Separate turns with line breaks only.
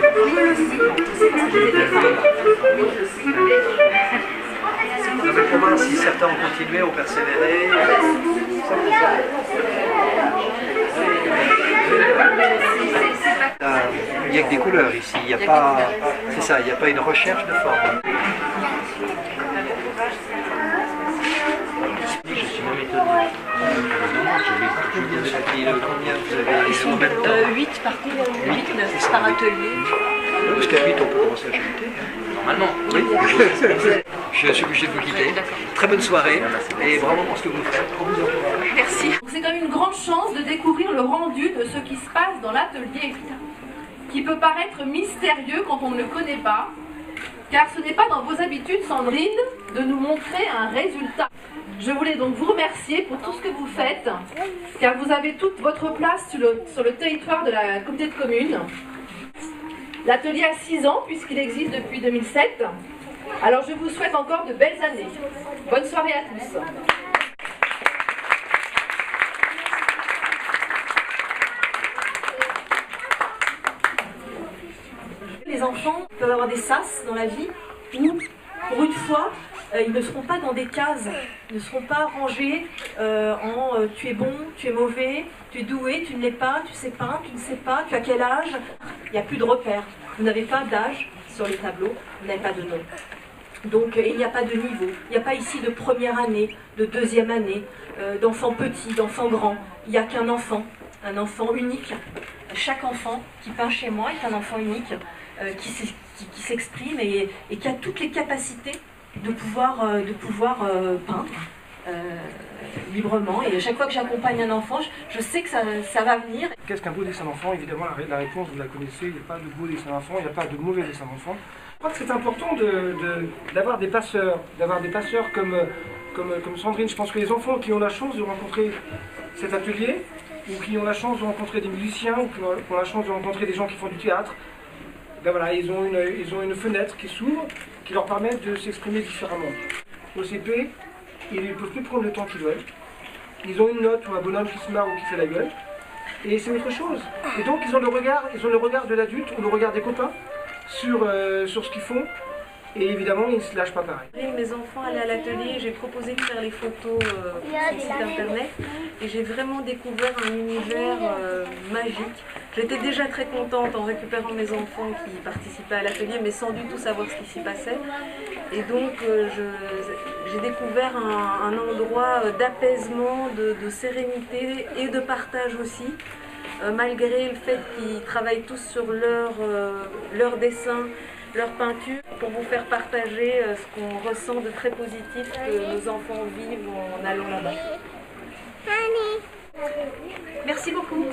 Mais pour moi, si certains ont continué, ont persévéré. Il n'y a que des couleurs ici, il n'y a pas. C'est ça, il n'y a pas une recherche de forme. Je suis même étonné. Combien vous avez?
Ils sont 8 par contre, 8 par atelier.
Parce qu'à 8 on peut commencer à chahuter. Normalement, oui. Je suis obligé de vous quitter. Très bonne soirée et bravo pour ce que vous faites. On vous encourage.
Merci.
C'est quand même une grande chance de découvrir le rendu de ce qui se passe dans l'atelier, qui peut paraître mystérieux quand on ne le connaît pas, car ce n'est pas dans vos habitudes, Sandrine, de nous montrer un résultat. Je voulais donc vous remercier pour tout ce que vous faites, car vous avez toute votre place sur le territoire de la communauté de communes. L'atelier a 6 ans, puisqu'il existe depuis 2007. Alors je vous souhaite encore de belles années. Bonne soirée à tous.
Les enfants peuvent avoir des sas dans la vie où, pour une fois, ils ne seront pas dans des cases, ils ne seront pas rangés en tu es bon, tu es mauvais, tu es doué, tu ne l'es pas, tu sais pas, tu ne sais pas, tu as quel âge. Il n'y a plus de repères. Vous n'avez pas d'âge sur les tableaux, vous n'avez pas de nom. Donc il n'y a pas de niveau. Il n'y a pas ici de première année, de deuxième année, d'enfants petits, d'enfants grands. Il n'y a qu'un enfant, un enfant unique. Chaque enfant qui peint chez moi est un enfant unique. Qui s'exprime et qui a toutes les capacités de pouvoir peindre librement. Et à chaque fois que j'accompagne un enfant, je sais que ça va venir.
Qu'est-ce qu'un beau dessin d'enfant? Évidemment, la réponse, vous la connaissez, il n'y a pas de beau dessin d'enfant, il n'y a pas de mauvais dessin d'enfant. Je crois que c'est important d'avoir des passeurs, comme Sandrine. Je pense que les enfants qui ont la chance de rencontrer cet atelier, ou qui ont la chance de rencontrer des musiciens, ou qui ont la chance de rencontrer des gens qui font du théâtre, ben voilà, ils ont une fenêtre qui s'ouvre, qui leur permet de s'exprimer différemment. Au CP, ils ne peuvent plus prendre le temps qu'ils veulent. Ils ont une note ou un bonhomme qui se marre ou qui fait la gueule. Et c'est autre chose. Et donc ils ont le regard de l'adulte ou le regard des copains sur ce qu'ils font. Et évidemment, ils ne se lâchent pas pareil.
Mes enfants allaient à l'atelier, j'ai proposé de faire les photos sur le site internet et j'ai vraiment découvert un univers magique. J'étais déjà très contente en récupérant mes enfants qui participaient à l'atelier mais sans du tout savoir ce qui s'y passait. Et donc j'ai découvert un endroit d'apaisement, de sérénité et de partage aussi. Malgré le fait qu'ils travaillent tous sur leur dessin, leur peinture, pour vous faire partager ce qu'on ressent de très positif que nos enfants vivent en allant là-bas. Merci beaucoup.